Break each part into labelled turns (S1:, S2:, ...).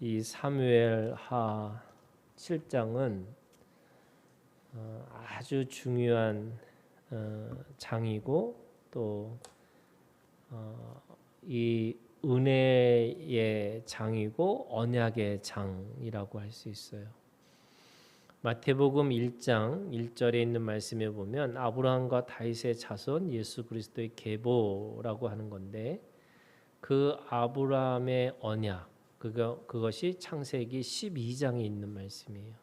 S1: 이 사무엘하 7장은 아주 중요한 장이고 또 이 은혜의 장이고 언약의 장이라고 할 수 있어요. 마태복음 1장 1절에 있는 말씀에 보면 아브라함과 다윗의 자손 예수 그리스도의 계보라고 하는 건데 그 아브라함의 언약 그것이 창세기 12장에 있는 말씀이에요.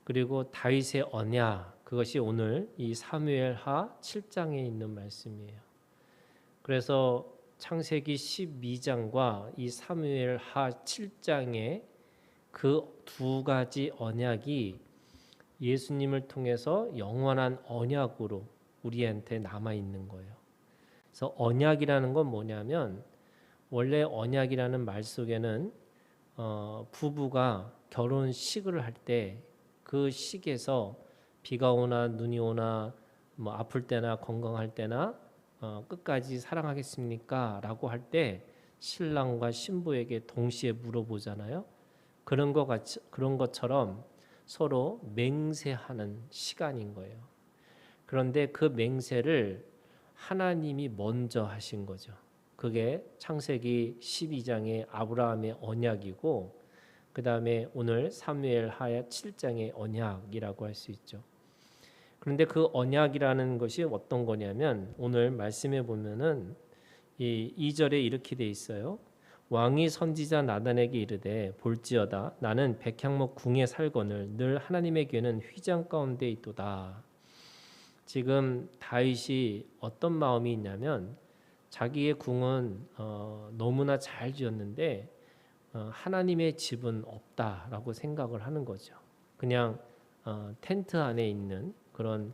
S1: 그리고 다윗의 언약 그것이 오늘 이 사무엘하 7장에 있는 말씀이에요. 그래서 창세기 12장과 이 사무엘하 7장의 그 두 가지 언약이 예수님을 통해서 영원한 언약으로 우리한테 남아 있는 거예요. 그래서 언약이라는 건 뭐냐면 원래 언약이라는 말 속에는 부부가 결혼식을 할 때 그 식에서 비가 오나 눈이 오나 뭐 아플 때나 건강할 때나 끝까지 사랑하겠습니까? 라고 할 때 신랑과 신부에게 동시에 물어보잖아요. 그런 것처럼 서로 맹세하는 시간인 거예요. 그런데 그 맹세를 하나님이 먼저 하신 거죠. 그게 창세기 12장의 아브라함의 언약이고 그 다음에 오늘 사무엘하 7장의 언약이라고 할 수 있죠. 그런데 그 언약이라는 것이 어떤 거냐면 오늘 말씀해 보면은 이 2절에 이렇게 돼 있어요. 왕이 선지자 나단에게 이르되 볼지어다 나는 백향목 궁에 살거늘 늘 하나님의 귀는 휘장 가운데 있도다. 지금 다윗이 어떤 마음이 있냐면 자기의 궁은 너무나 잘 지었는데 하나님의 집은 없다라고 생각을 하는 거죠. 그냥 텐트 안에 있는 그런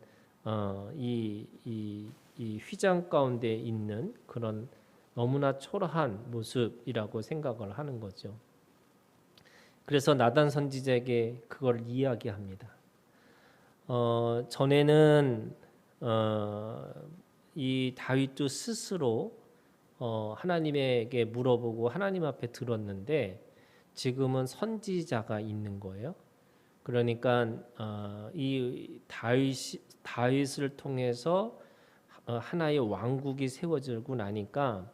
S1: 이 휘장 가운데 있는 그런 너무나 초라한 모습이라고 생각을 하는 거죠. 그래서 나단 선지자에게 그걸 이야기합니다. 전에는 이 다윗도 스스로 하나님에게 물어보고 하나님 앞에 들었는데 지금은 선지자가 있는 거예요. 그러니까 이 다윗을 통해서 하나의 왕국이 세워지고 나니까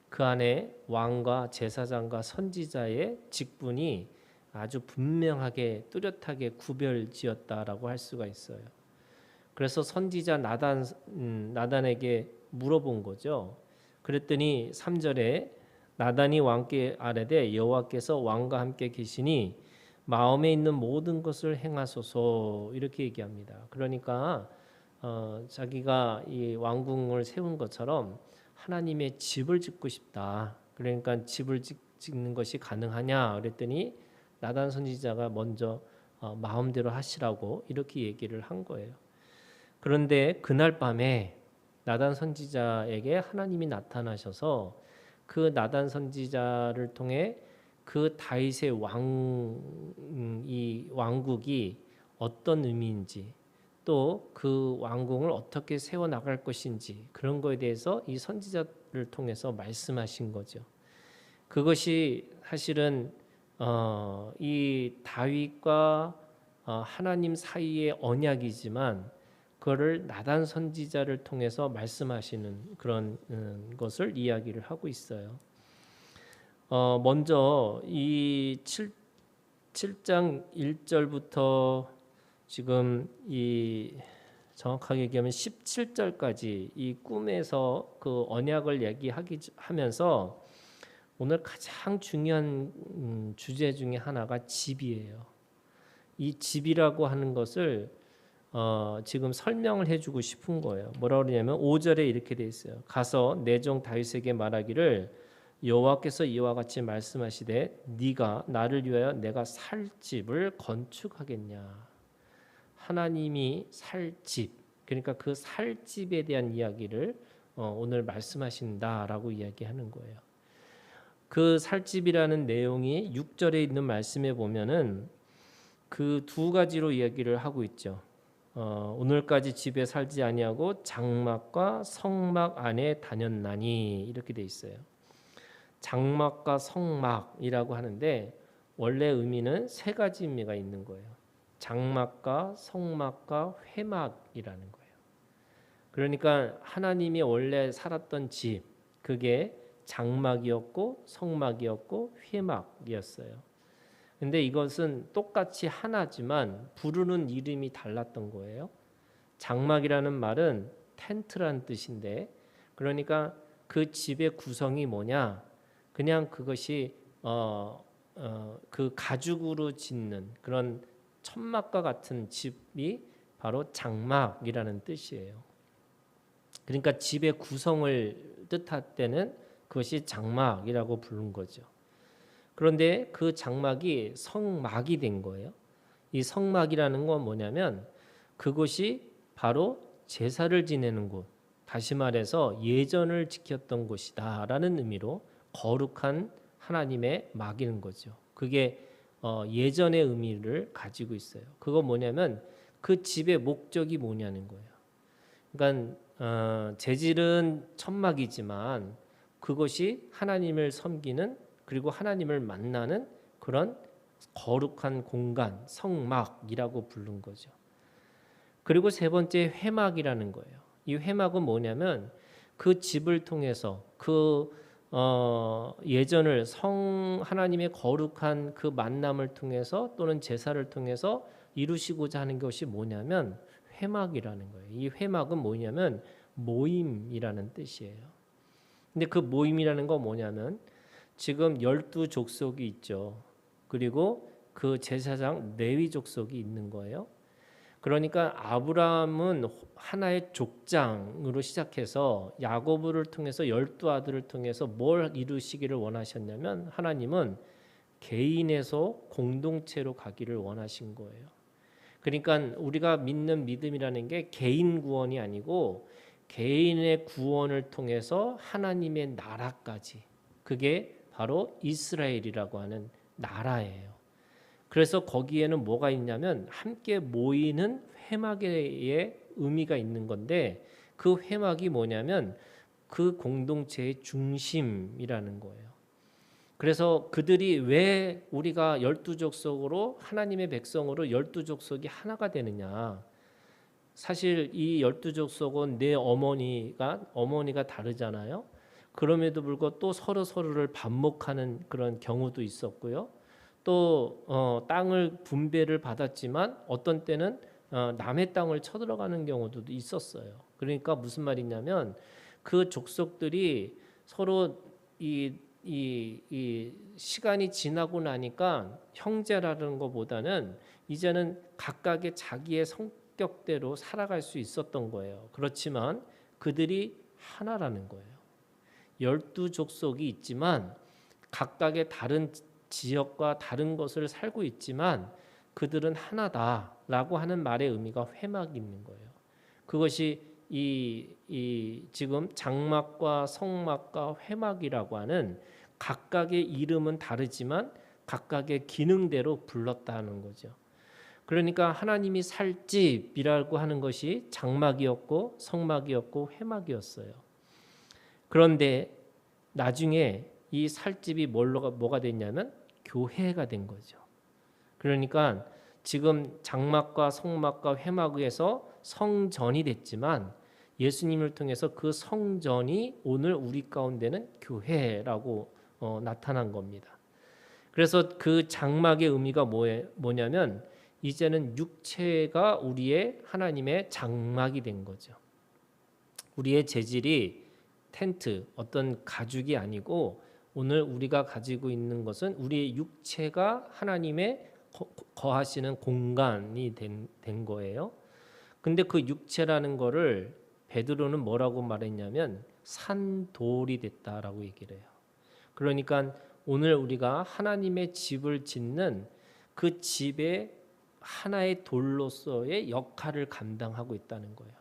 S1: 그 안에 왕과 제사장과 선지자의 직분이 아주 분명하게 뚜렷하게 구별지었다라고 할 수가 있어요. 그래서 선지자 나단에게 물어본 거죠. 그랬더니 3절에 나단이 왕께 아뢰되 여호와께서 왕과 함께 계시니 마음에 있는 모든 것을 행하소서 이렇게 얘기합니다. 그러니까 자기가 이 왕궁을 세운 것처럼 하나님의 집을 짓고 싶다. 그러니까 집을 짓는 것이 가능하냐 그랬더니 나단 선지자가 먼저 마음대로 하시라고 이렇게 얘기를 한 거예요. 그런데 그날 밤에 나단 선지자에게 하나님이 나타나셔서 그 나단 선지자를 통해 그 다윗의 이 왕국이 어떤 의미인지 또 그 왕궁을 어떻게 세워 나갈 것인지 그런 거에 대해서 이 선지자를 통해서 말씀하신 거죠. 그것이 사실은 이 다윗과 하나님 사이의 언약이지만 그거를 나단 선지자를 통해서 말씀하시는 그런 것을 이야기를 하고 있어요. 먼저 이 7장 1절부터 지금 이 정확하게 얘기하면 17절까지 이 꿈에서 그 언약을 얘기하면서 오늘 가장 중요한 주제 중에 하나가 집이에요. 이 집이라고 하는 것을 지금 설명을 해주고 싶은 거예요. 뭐라고 그러냐면 5절에 이렇게 돼 있어요. 가서 내 종 다윗에게 말하기를 여호와께서 이와 같이 말씀하시되 네가 나를 위하여 내가 살 집을 건축하겠냐. 하나님이 살 집, 그러니까 그 살 집에 대한 이야기를 오늘 말씀하신다라고 이야기하는 거예요. 그 살 집이라는 내용이 6절에 있는 말씀에 보면은 그 두 가지로 이야기를 하고 있죠. 오늘까지 집에 살지 아니하고 장막과 성막 안에 다녔나니 이렇게 돼 있어요. 장막과 성막이라고 하는데 원래 의미는 세 가지 의미가 있는 거예요. 장막과 성막과 회막이라는 거예요. 그러니까 하나님이 원래 살았던 집, 그게 장막이었고 성막이었고 회막이었어요. 근데 이것은 똑같이 하나지만 부르는 이름이 달랐던 거예요. 장막이라는 말은 텐트란 뜻인데, 그러니까 그 집의 구성이 뭐냐? 그냥 그것이 그 가죽으로 짓는 그런 천막과 같은 집이 바로 장막이라는 뜻이에요. 그러니까 집의 구성을 뜻할 때는 그것이 장막이라고 부른 거죠. 그런데 그 장막이 성막이 된 거예요. 이 성막이라는 건 뭐냐면 그곳이 바로 제사를 지내는 곳, 다시 말해서 예전을 지켰던 곳이다라는 의미로 거룩한 하나님의 막인 거죠. 그게 예전의 의미를 가지고 있어요. 그거 뭐냐면 그 집의 목적이 뭐냐는 거예요. 그러니까 재질은 천막이지만 그것이 하나님을 섬기는, 그리고 하나님을 만나는 그런 거룩한 공간, 성막이라고 부른 거죠. 그리고 세 번째 회막이라는 거예요. 이 회막은 뭐냐면 그 집을 통해서 예전을 하나님의 거룩한 그 만남을 통해서 또는 제사를 통해서 이루시고자 하는 것이 뭐냐면 회막이라는 거예요. 이 회막은 뭐냐면 모임이라는 뜻이에요. 근데 그 모임이라는 건 뭐냐면 지금 12족속이 있죠. 그리고 그 제사장 레위 족속이 있는 거예요. 그러니까 아브라함은 하나의 족장으로 시작해서 야고보를 통해서 12아들을 통해서 뭘 이루시기를 원하셨냐면 하나님은 개인에서 공동체로 가기를 원하신 거예요. 그러니까 우리가 믿는 믿음이라는 게 개인 구원이 아니고 개인의 구원을 통해서 하나님의 나라까지, 그게 바로 이스라엘이라고 하는 나라예요. 그래서 거기에는 뭐가 있냐면 함께 모이는 회막의 의미가 있는 건데, 그 회막이 뭐냐면 그 공동체의 중심이라는 거예요. 그래서 그들이 왜 우리가 12족속으로 하나님의 백성으로 12족속이 하나가 되느냐, 사실 이 12족속은 내 어머니가 다르잖아요. 그럼에도 불구하고 또 서로를 반목하는 그런 경우도 있었고요. 또 땅을 분배를 받았지만 어떤 때는 남의 땅을 쳐들어가는 경우도 있었어요. 그러니까 무슨 말이냐면 그 족속들이 서로 이 시간이 지나고 나니까 형제라는 것보다는 이제는 각각의 자기의 성격대로 살아갈 수 있었던 거예요. 그렇지만 그들이 하나라는 거예요. 12족속이 있지만 각각의 다른 지역과 다른 것을 살고 있지만 그들은 하나다라고 하는 말의 의미가 회막이 있는 거예요. 그것이 이 지금 장막과 성막과 회막이라고 하는 각각의 이름은 다르지만 각각의 기능대로 불렀다는 거죠. 그러니까 하나님이 살 집이라고 하는 것이 장막이었고 성막이었고 회막이었어요. 그런데 나중에 이 살집이 뭐가 됐냐면 교회가 된 거죠. 그러니까 지금 장막과 성막과 회막에서 성전이 됐지만 예수님을 통해서 그 성전이 오늘 우리 가운데는 교회라고 나타난 겁니다. 그래서 그 장막의 의미가 뭐냐면 이제는 육체가 우리의 하나님의 장막이 된 거죠. 우리의 재질이 텐트, 어떤 가죽이 아니고 오늘 우리가 가지고 있는 것은 우리의 육체가 하나님의 거하시는 공간이 된 거예요. 근데 그 육체라는 거를 베드로는 뭐라고 말했냐면 산돌이 됐다라고 얘기를 해요. 그러니까 오늘 우리가 하나님의 집을 짓는 그 집의 하나의 돌로서의 역할을 감당하고 있다는 거예요.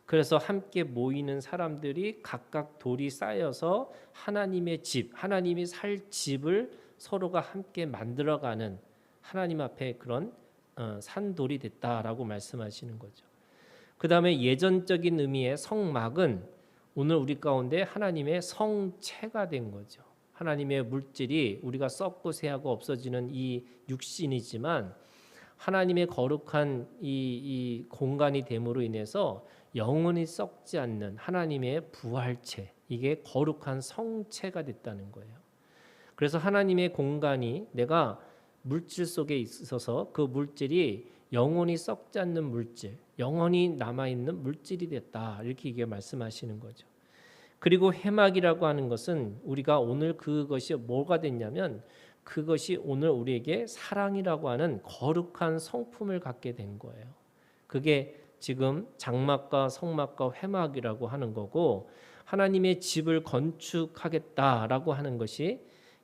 S1: 그래서 함께 모이는 사람들이 각각 돌이 쌓여서 하나님의 집, 하나님이 살 집을 서로가 함께 만들어가는 하나님 앞에 그런 산돌이 됐다라고 말씀하시는 거죠. 그 다음에 예전적인 의미의 성막은 오늘 우리 가운데 하나님의 성체가 된 거죠. 하나님의 물질이 우리가 썩고 새하고 없어지는 이 육신이지만 하나님의 거룩한 이 공간이 됨으로 인해서 영원히 썩지 않는 하나님의 부활체, 이게 거룩한 성체가 됐다는 거예요. 그래서 하나님의 공간이 내가 물질 속에 있어서 그 물질이 영원히 썩지 않는 물질, 영원히 남아있는 물질이 됐다, 이렇게 이게 말씀하시는 거죠. 그리고 회막이라고 하는 것은 우리가 오늘 그것이 뭐가 됐냐면 그것이 오늘 우리에게 사랑이라고 하는 거룩한 성품을 갖게 된 거예요. 그게 지금 장막과 성막과 회막이라고 하는 거고, 하나님의 집을 건축하겠다라고 하는 것이,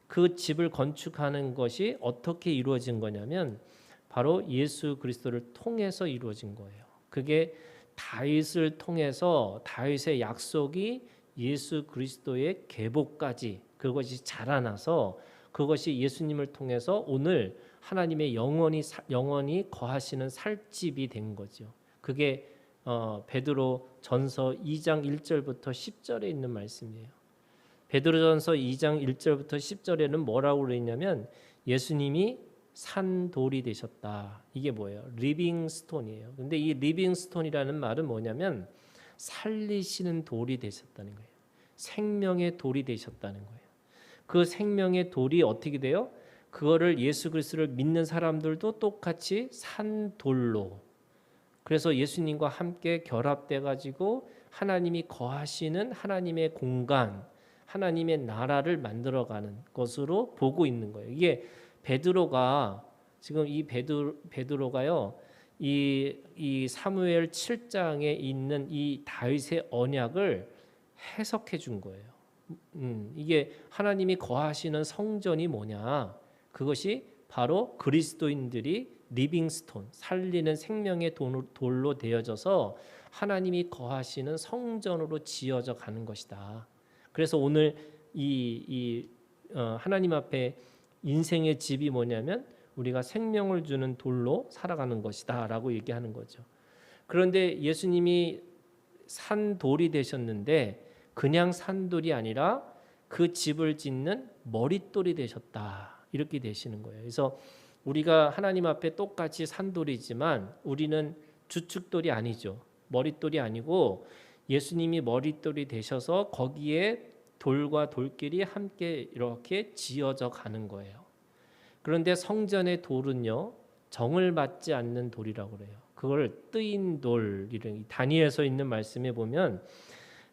S1: 그 집을 건축하는 것이 어떻게 이루어진 거냐면 바로 예수 그리스도를 통해서 이루어진 거예요. 그게 다윗을 통해서 다윗의 약속이 예수 그리스도의 계보까지 그것이 자라나서 그것이 예수님을 통해서 오늘 하나님의 영원히 거하시는 살집이 된 거죠. 그게 베드로 전서 2장 1절부터 10절에 있는 말씀이에요. 베드로전서 2장 1절부터 10절에는 뭐라고 그랬냐면 예수님이 산돌이 되셨다. 이게 뭐예요? 리빙스톤이에요. 근데 이 리빙스톤이라는 말은 뭐냐면 살리시는 돌이 되셨다는 거예요. 생명의 돌이 되셨다는 거예요. 그 생명의 돌이 어떻게 돼요? 그거를 예수 그리스도를 믿는 사람들도 똑같이 산돌로, 그래서 예수님과 함께 결합돼 가지고 하나님이 거하시는 하나님의 공간, 하나님의 나라를 만들어가는 것으로 보고 있는 거예요. 이게 베드로가 지금 이 베드로가요, 이 사무엘 7장에 있는 이 다윗의 언약을 해석해 준 거예요. 이게 하나님이 거하시는 성전이 뭐냐? 그것이 바로 그리스도인들이 리빙스톤, 살리는 생명의 돌로 되어져서 하나님이 거하시는 성전으로 지어져 가는 것이다. 그래서 오늘 하나님 앞에 인생의 집이 뭐냐면 우리가 생명을 주는 돌로 살아가는 것이다라고 얘기하는 거죠. 그런데 예수님이 산돌이 되셨는데 그냥 산돌이 아니라 그 집을 짓는 머릿돌이 되셨다, 이렇게 되시는 거예요. 그래서 우리가 하나님 앞에 똑같이 산돌이지만 우리는 주축돌이 아니죠. 머릿돌이 아니고 예수님이 머릿돌이 되셔서 거기에 돌과 돌길이 함께 이렇게 지어져 가는 거예요. 그런데 성전의 돌은요, 정을 맞지 않는 돌이라고 그래요. 그걸 뜨인 돌, 다니엘서 있는 말씀에 보면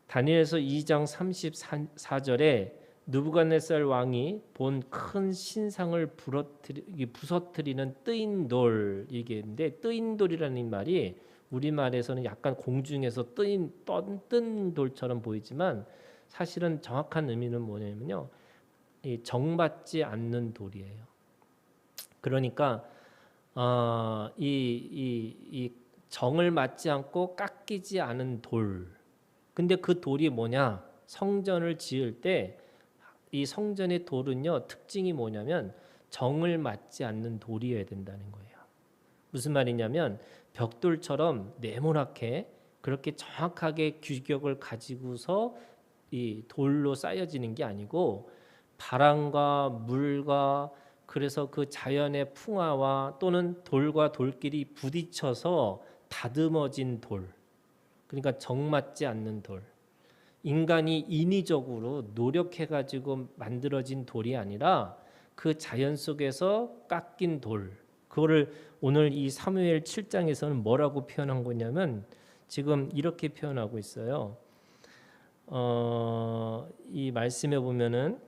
S1: 다니엘서 2장 34절에 느부갓네살 왕이 본 큰 신상을 부서뜨리는 뜨인 돌, 이게 있는데 뜨인 돌이라는 말이 우리말에서는 약간 공중에서 뜬 돌처럼 보이지만 사실은 정확한 의미는 뭐냐면요, 이 정받지 않는 돌이에요. 그러니까 이 정을 맞지 않고 깎이지 않은 돌. 근데 그 돌이 뭐냐? 성전을 지을 때 이 성전의 돌은요, 특징이 뭐냐면 정을 맞지 않는 돌이어야 된다는 거예요. 무슨 말이냐면 벽돌처럼 네모나게 그렇게 정확하게 규격을 가지고서 이 돌로 쌓여지는 게 아니고 바람과 물과, 그래서 그 자연의 풍화와 또는 돌과 돌끼리 부딪혀서 다듬어진 돌, 그러니까 정맞지 않는 돌, 인간이 인위적으로 노력해가지고 만들어진 돌이 아니라 그 자연 속에서 깎인 돌, 그거를 오늘 이 사무엘 7장에서는 뭐라고 표현한 거냐면 지금 이렇게 표현하고 있어요. 이 말씀에 보면은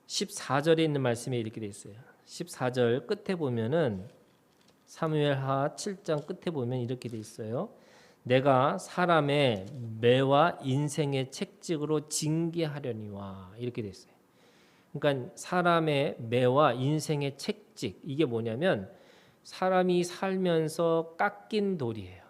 S1: 14절에 있는 말씀에 이렇게 돼 있어요. 14절 끝에 보면은 사무엘하 7장 끝에 보면 이렇게 돼 있어요. 내가 사람의 매와 인생의 책찍으로 징계하려니와, 이렇게 돼 있어요. 그러니까 사람의 매와 인생의 책찍, 이게 뭐냐면 사람이 살면서 깎인 돌이에요.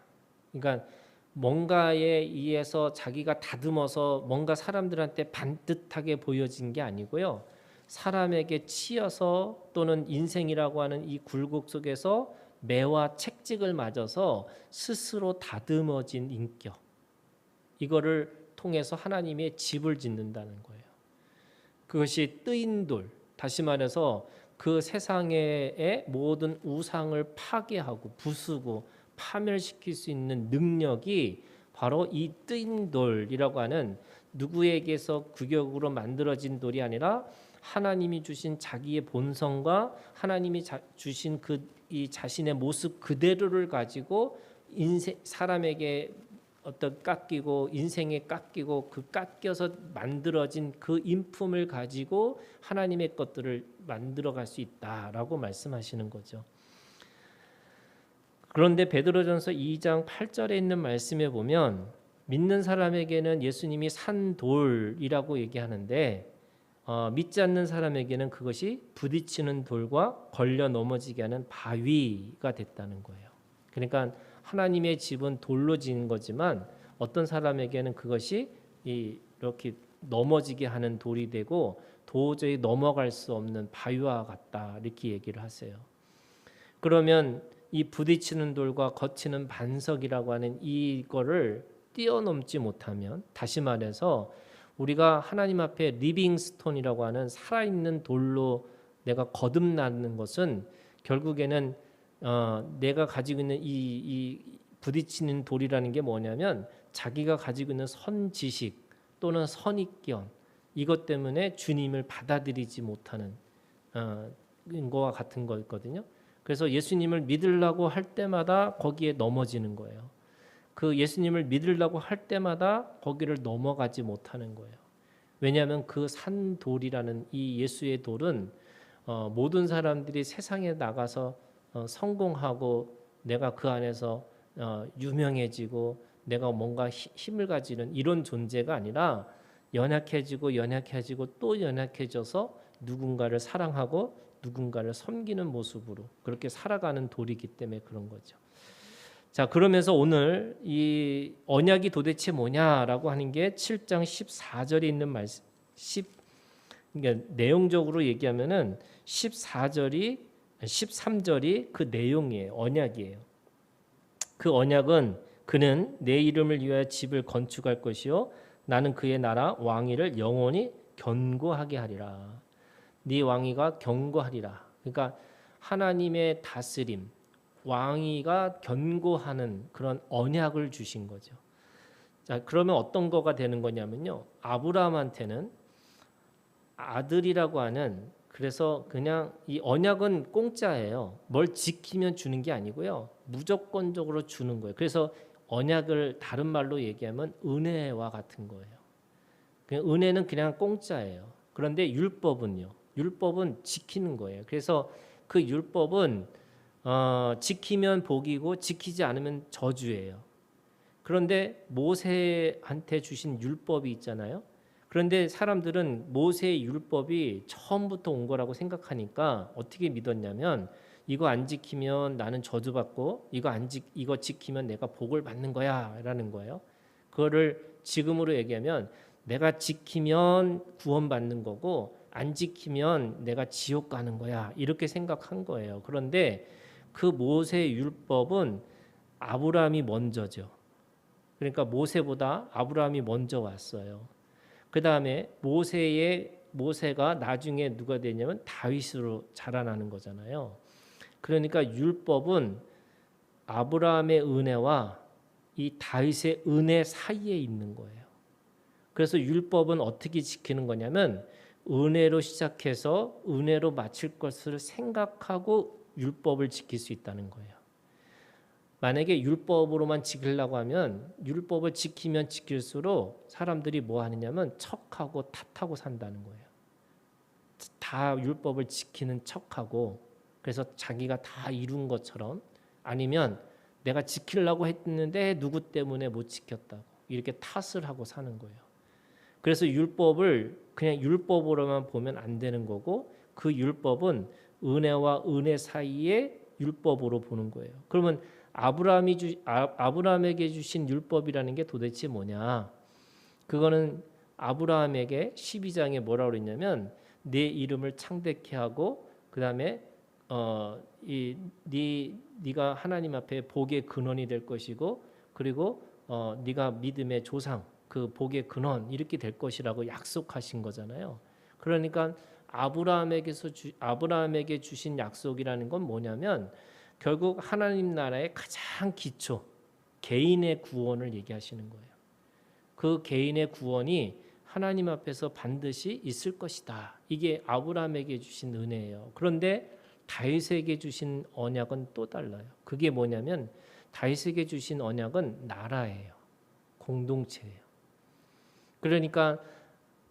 S1: 그러니까 뭔가에 의해서 자기가 다듬어서 뭔가 사람들한테 반듯하게 보여진 게 아니고요, 사람에게 치여서 또는 인생이라고 하는 이 굴곡 속에서 매와 책찍을 맞아서 스스로 다듬어진 인격, 이거를 통해서 하나님의 집을 짓는다는 거예요. 그것이 뜨인 돌, 다시 말해서 그 세상의 모든 우상을 파괴하고 부수고 파멸시킬 수 있는 능력이 바로 이 뜨인 돌이라고 하는, 누구에게서 규격으로 만들어진 돌이 아니라 하나님이 주신 자기의 본성과 하나님이 주신 이 자신의 모습 그대로를 가지고 사람에게 어떤 깎이고 인생에 깎이고 그 깎여서 만들어진 그 인품을 가지고 하나님의 것들을 만들어갈 수 있다라고 말씀하시는 거죠. 그런데 베드로전서 2장 8절에 있는 말씀에 보면 믿는 사람에게는 예수님이 산돌이라고 얘기하는데 믿지 않는 사람에게는 그것이 부딪히는 돌과 걸려 넘어지게 하는 바위가 됐다는 거예요. 그러니까 하나님의 집은 돌로 지은 거지만 어떤 사람에게는 그것이 이렇게 넘어지게 하는 돌이 되고 도저히 넘어갈 수 없는 바위와 같다, 이렇게 얘기를 하세요. 그러면 이 부딪히는 돌과 거치는 반석이라고 하는 이거를 뛰어넘지 못하면, 다시 말해서 우리가 하나님 앞에 리빙 스톤이라고 하는 살아있는 돌로 내가 거듭나는 것은 결국에는 내가 가지고 있는 이 부딪히는 돌이라는 게 뭐냐면 자기가 가지고 있는 선지식 또는 선입견, 이것 때문에 주님을 받아들이지 못하는 거와 같은 거거든요. 그래서 예수님을 믿으려고 할 때마다 거기에 넘어지는 거예요. 그 예수님을 믿으려고 할 때마다 거기를 넘어가지 못하는 거예요. 왜냐하면 그 산돌이라는 이 예수의 돌은 모든 사람들이 세상에 나가서 성공하고 내가 그 안에서 유명해지고 내가 뭔가 힘을 가지는 이런 존재가 아니라 연약해지고 또 연약해져서 누군가를 사랑하고 누군가를 섬기는 모습으로 그렇게 살아가는 돌이기 때문에 그런 거죠. 자, 그러면서 오늘 이 언약이 도대체 뭐냐라고 하는 게 7장 14절에 있는 말씀, 그러니까 내용적으로 얘기하면은 13절이 그 내용이에요. 언약이에요. 그 언약은 그는 내 이름을 위하여 집을 건축할 것이요 나는 그의 나라 왕위를 영원히 견고하게 하리라. 네 왕위가 견고하리라. 그러니까 하나님의 다스림, 왕위가 견고하는 그런 언약을 주신 거죠. 자, 그러면 어떤 거가 되는 거냐면요. 아브라함한테는 아들이라고 하는, 그래서 그냥 이 언약은 공짜예요. 뭘 지키면 주는 게 아니고요. 무조건적으로 주는 거예요. 그래서 언약을 다른 말로 얘기하면 은혜와 같은 거예요. 그냥 은혜는 그냥 공짜예요. 그런데 율법은요. 율법은 지키는 거예요. 그래서 그 율법은 지키면 복이고 지키지 않으면 저주예요. 그런데 모세한테 주신 율법이 있잖아요. 그런데 사람들은 모세의 율법이 처음부터 온 거라고 생각하니까 어떻게 믿었냐면 이거 안 지키면 나는 저주받고 이거 지키면 내가 복을 받는 거야라는 거예요. 그거를 지금으로 얘기하면 내가 지키면 구원받는 거고 안 지키면 내가 지옥 가는 거야, 이렇게 생각한 거예요. 그런데 그 모세의 율법은 아브라함이 먼저죠. 그러니까 모세보다 아브라함이 먼저 왔어요. 그 다음에 모세가 나중에 누가 되냐면 다윗으로 자라나는 거잖아요. 그러니까 율법은 아브라함의 은혜와 이 다윗의 은혜 사이에 있는 거예요. 그래서 율법은 어떻게 지키는 거냐면 은혜로 시작해서 은혜로 마칠 것을 생각하고 율법을 지킬 수 있다는 거예요. 만약에 율법으로만 지키려고 하면 율법을 지키면 지킬수록 사람들이 뭐 하느냐면 척하고 탓하고 산다는 거예요. 다 율법을 지키는 척하고, 그래서 자기가 다 이룬 것처럼, 아니면 내가 지키려고 했는데 누구 때문에 못 지켰다고 이렇게 탓을 하고 사는 거예요. 그래서 율법을 그냥 율법으로만 보면 안 되는 거고, 그 율법은 은혜와 은혜 사이에 율법으로 보는 거예요. 그러면 아브라함에게 주신 율법이라는 게 도대체 뭐냐? 그거는 아브라함에게 12장에 뭐라고 그랬냐면 내 이름을 창대케 하고 그다음에 네가 하나님 앞에 복의 근원이 될 것이고, 그리고 네가 믿음의 조상, 그 복의 근원 이렇게 될 것이라고 약속하신 거잖아요. 그러니까 아브라함에게 주신 약속이라는 건 뭐냐면 결국 하나님 나라의 가장 기초 개인의 구원을 얘기하시는 거예요. 그 개인의 구원이 하나님 앞에서 반드시 있을 것이다. 이게 아브라함에게 주신 은혜예요. 그런데 다윗에게 주신 언약은 또 달라요. 그게 뭐냐면 다윗에게 주신 언약은 나라예요. 공동체예요. 그러니까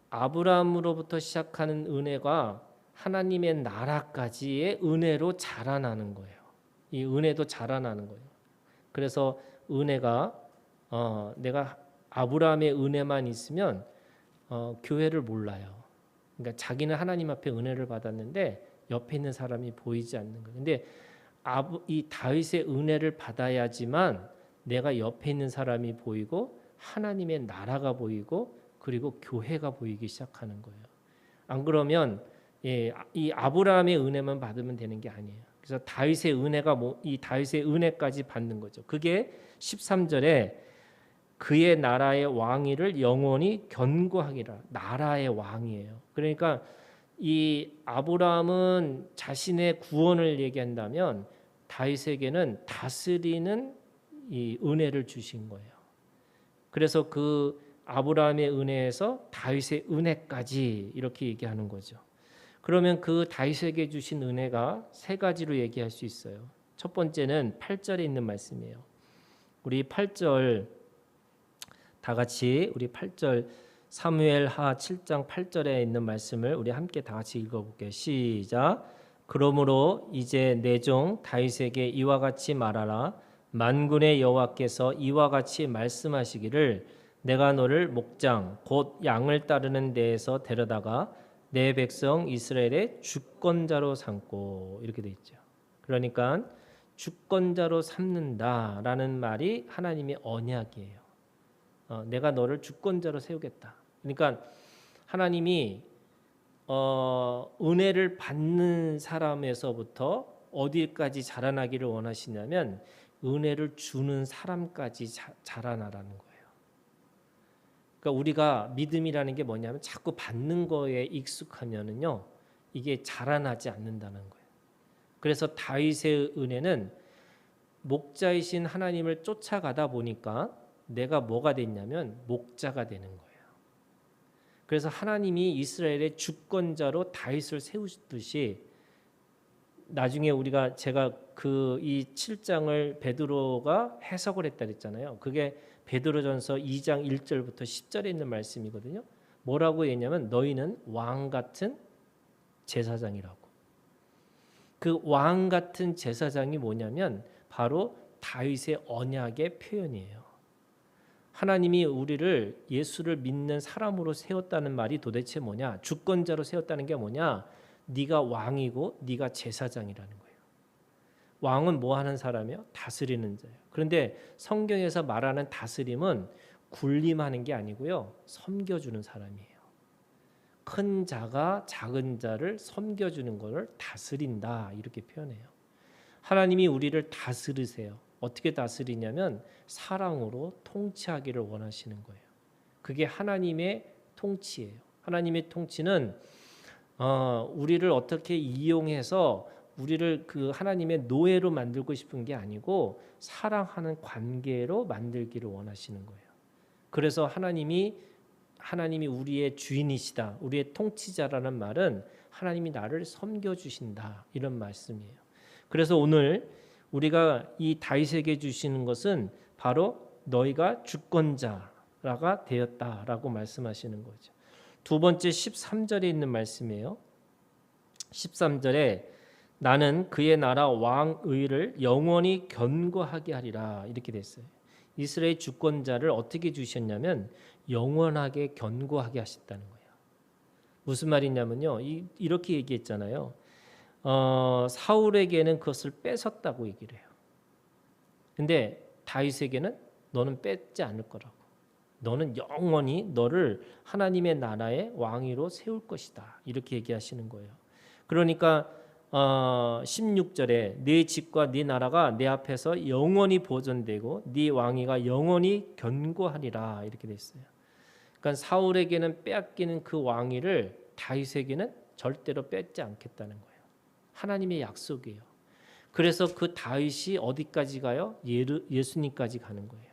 S1: 아브라함으로부터 시작하는 은혜가 하나님의 나라까지의 은혜로 자라나는 거예요. 이 은혜도 자라나는 거예요. 그래서 은혜가 내가 아브라함의 은혜만 있으면 교회를 몰라요. 그러니까 자기는 하나님 앞에 은혜를 받았는데 옆에 있는 사람이 보이지 않는 거예요. 근데 이 다윗의 은혜를 받아야지만 내가 옆에 있는 사람이 보이고 하나님의 나라가 보이고 그리고 교회가 보이기 시작하는 거예요. 안 그러면 이 아브라함의 은혜만 받으면 되는 게 아니에요. 그래서 다윗의 은혜가 이 다윗의 은혜까지 받는 거죠. 그게 13절에 그의 나라의 왕위를 영원히 견고하기라. 나라의 왕이에요. 그러니까 이 아브라함은 자신의 구원을 얘기한다면 다윗에게는 다스리는 이 은혜를 주신 거예요. 그래서 그 아브라함의 은혜에서 다윗의 은혜까지 이렇게 얘기하는 거죠. 그러면 그 다윗에게 주신 은혜가 세 가지로 얘기할 수 있어요. 첫 번째는 8절에 있는 말씀이에요. 우리 8절 다 같이 우리 8절 사무엘하 7장 8절에 있는 말씀을 우리 함께 다 같이 읽어볼게요. 시작. 그러므로 이제 내 종 다윗에게 이와 같이 말하라. 만군의 여호와께서 이와 같이 말씀하시기를 내가 너를 목장 곧 양을 따르는 데에서 데려다가 내 백성 이스라엘의 주권자로 삼고 이렇게 돼 있죠. 그러니까 주권자로 삼는다라는 말이 하나님의 언약이에요. 내가 너를 주권자로 세우겠다. 그러니까 하나님이 은혜를 받는 사람에서부터 어디까지 자라나기를 원하시냐면 은혜를 주는 사람까지 자라나라는 거예요. 그러니까 우리가 믿음이라는 게 뭐냐면 자꾸 받는 거에 익숙하면은요 이게 자라나지 않는다는 거예요. 그래서 다윗의 은혜는 목자이신 하나님을 쫓아가다 보니까 내가 뭐가 됐냐면 목자가 되는 거예요. 그래서 하나님이 이스라엘의 주권자로 다윗을 세우듯이 나중에 제가 이 7장을 베드로가 해석을 했다 그랬잖아요. 그게 베드로전서 2장 1절부터 10절에 있는 말씀이거든요. 뭐라고 했냐면 너희는 왕 같은 제사장이라고. 그 왕 같은 제사장이 뭐냐면 바로 다윗의 언약의 표현이에요. 하나님이 우리를 예수를 믿는 사람으로 세웠다는 말이 도대체 뭐냐? 주권자로 세웠다는 게 뭐냐? 네가 왕이고 네가 제사장이라는 거예요. 왕은 뭐 하는 사람이요? 다스리는 자예요. 그런데 성경에서 말하는 다스림은 군림하는 게 아니고요. 섬겨주는 사람이에요. 큰 자가 작은 자를 섬겨주는 것을 다스린다 이렇게 표현해요. 하나님이 우리를 다스리세요. 어떻게 다스리냐면 사랑으로 통치하기를 원하시는 거예요. 그게 하나님의 통치예요. 하나님의 통치는 우리를 어떻게 이용해서 우리를 그 하나님의 노예로 만들고 싶은 게 아니고 사랑하는 관계로 만들기를 원하시는 거예요. 그래서 하나님이 우리의 주인이시다. 우리의 통치자라는 말은 하나님이 나를 섬겨주신다. 이런 말씀이에요. 그래서 오늘 우리가 이 다윗에게 주시는 것은 바로 너희가 주권자가 되었다라고 말씀하시는 거죠. 두 번째 13절에 있는 말씀이에요. 13절에 나는 그의 나라 왕의를 영원히 견고하게 하리라 이렇게 됐어요. 이스라엘 주권자를 어떻게 주셨냐면 영원하게 견고하게 하셨다는 거예요. 무슨 말이냐면요. 이렇게 얘기했잖아요. 사울에게는 그것을 뺏었다고 얘기를 해요. 근데 다윗에게는 너는 뺏지 않을 거라고. 너는 영원히 너를 하나님의 나라의 왕위로 세울 것이다. 이렇게 얘기하시는 거예요. 그러니까 16절에 네 집과 네 나라가 내 앞에서 영원히 보존되고 네 왕위가 영원히 견고하리라 이렇게 돼 있어요. 그러니까 사울에게는 빼앗기는 그 왕위를 다윗에게는 절대로 뺏지 않겠다는 거예요. 하나님의 약속이에요. 그래서 그 다윗이 어디까지 가요? 예수님까지 가는 거예요.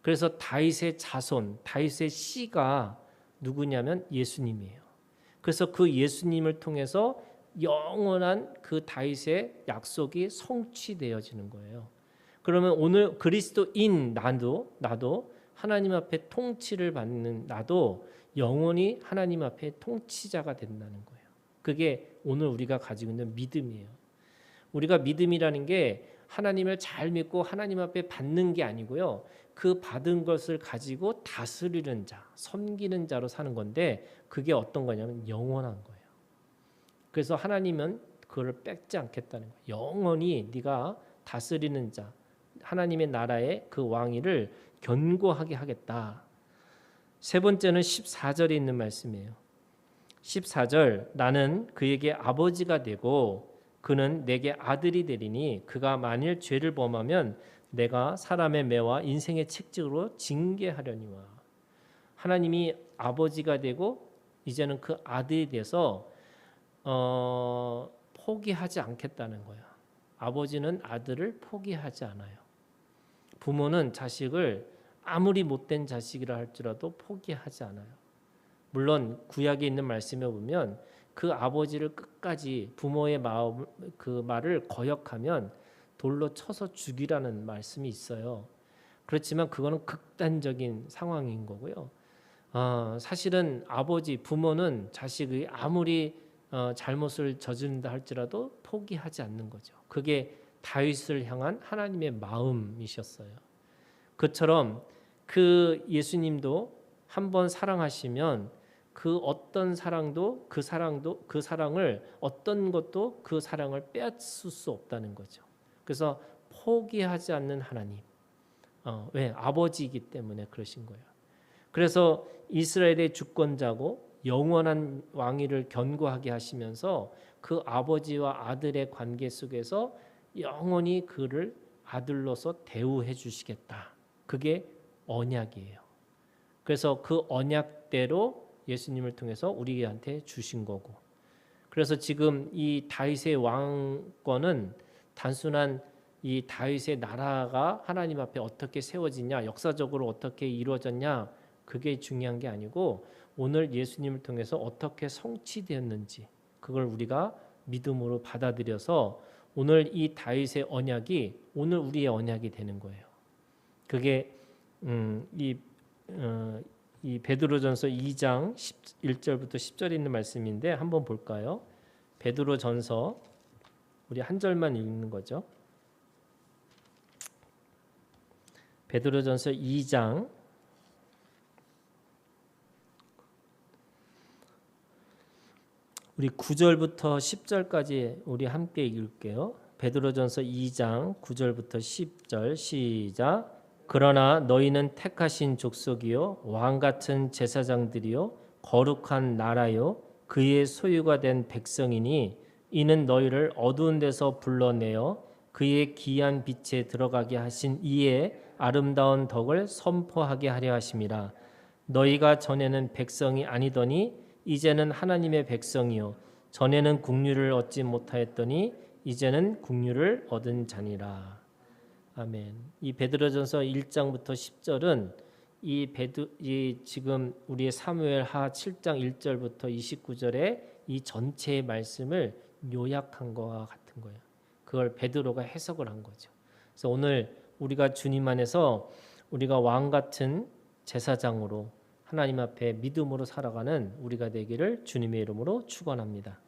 S1: 그래서 다윗의 자손, 다윗의 씨가 누구냐면 예수님이에요. 그래서 그 예수님을 통해서 영원한 그 다윗의 약속이 성취되어지는 거예요. 그러면 오늘 그리스도인 나도 하나님 앞에 통치를 받는 나도 영원히 하나님 앞에 통치자가 된다는 거예요. 그게 오늘 우리가 가지고 있는 믿음이에요. 우리가 믿음이라는 게 하나님을 잘 믿고 하나님 앞에 받는 게 아니고요. 그 받은 것을 가지고 다스리는 자, 섬기는 자로 사는 건데 그게 어떤 거냐면 영원한 거예요. 그래서 하나님은 그걸 뺏지 않겠다는 거예요. 영원히 네가 다스리는 자, 하나님의 나라의 그 왕위를 견고하게 하겠다. 세 번째는 14절에 있는 말씀이에요. 14절 나는 그에게 아버지가 되고 그는 내게 아들이 되리니 그가 만일 죄를 범하면 내가 사람의 매와 인생의 책찍으로 징계하려니와. 하나님이 아버지가 되고 이제는 그 아들이 돼서 포기하지 않겠다는 거야. 아버지는 아들을 포기하지 않아요. 부모는 자식을 아무리 못된 자식이라 할지라도 포기하지 않아요. 물론 구약에 있는 말씀에 보면 그 아버지를 끝까지 부모의 마음 그 말을 거역하면 돌로 쳐서 죽이라는 말씀이 있어요. 그렇지만 그거는 극단적인 상황인 거고요. 사실은 아버지 부모는 자식이 아무리 잘못을 저지른다 할지라도 포기하지 않는 거죠. 그게 다윗을 향한 하나님의 마음이셨어요. 그처럼 그 예수님도 한번 사랑하시면 그 어떤 사랑도 그 사랑을 어떤 것도 그 사랑을 빼앗을 수 없다는 거죠. 그래서 포기하지 않는 하나님. 왜? 아버지이기 때문에 그러신 거예요. 그래서 이스라엘의 주권자고 영원한 왕위를 견고하게 하시면서 그 아버지와 아들의 관계 속에서 영원히 그를 아들로서 대우해 주시겠다. 그게 언약이에요. 그래서 그 언약대로 예수님을 통해서 우리한테 주신 거고. 그래서 지금 이 다윗의 왕권은 단순한 이 다윗의 나라가 하나님 앞에 어떻게 세워지냐, 역사적으로 어떻게 이루어졌냐, 그게 중요한 게 아니고 오늘 예수님을 통해서 어떻게 성취되었는지 그걸 우리가 믿음으로 받아들여서 오늘 이 다윗의 언약이 오늘 우리의 언약이 되는 거예요. 그게 이 베드로전서 2장 1절부터 10절에 있는 말씀인데 한번 볼까요? 베드로전서 우리 한 절만 읽는 거죠. 베드로전서 2장 우리 9절부터 10절까지 우리 함께 읽을게요. 베드로전서 2장 9절부터 10절 시작. 그러나 너희는 택하신 족속이요 왕 같은 제사장들이요 거룩한 나라요 그의 소유가 된 백성이니 이는 너희를 어두운 데서 불러내어 그의 귀한 빛에 들어가게 하신 이의 아름다운 덕을 선포하게 하려 하심이라. 너희가 전에는 백성이 아니더니 이제는 하나님의 백성이요 전에는 국류를 얻지 못하였더니 이제는 국류를 얻은 자니라. 아멘. 이 베드로전서 1장부터 10절은 이 지금 우리의 사무엘하 7장 1절부터 29절의 이 전체의 말씀을 요약한 것과 같은 거예요. 그걸 베드로가 해석을 한 거죠. 그래서 오늘 우리가 주님 안에서 우리가 왕 같은 제사장으로 하나님 앞에 믿음으로 살아가는 우리가 되기를 주님의 이름으로 축원합니다.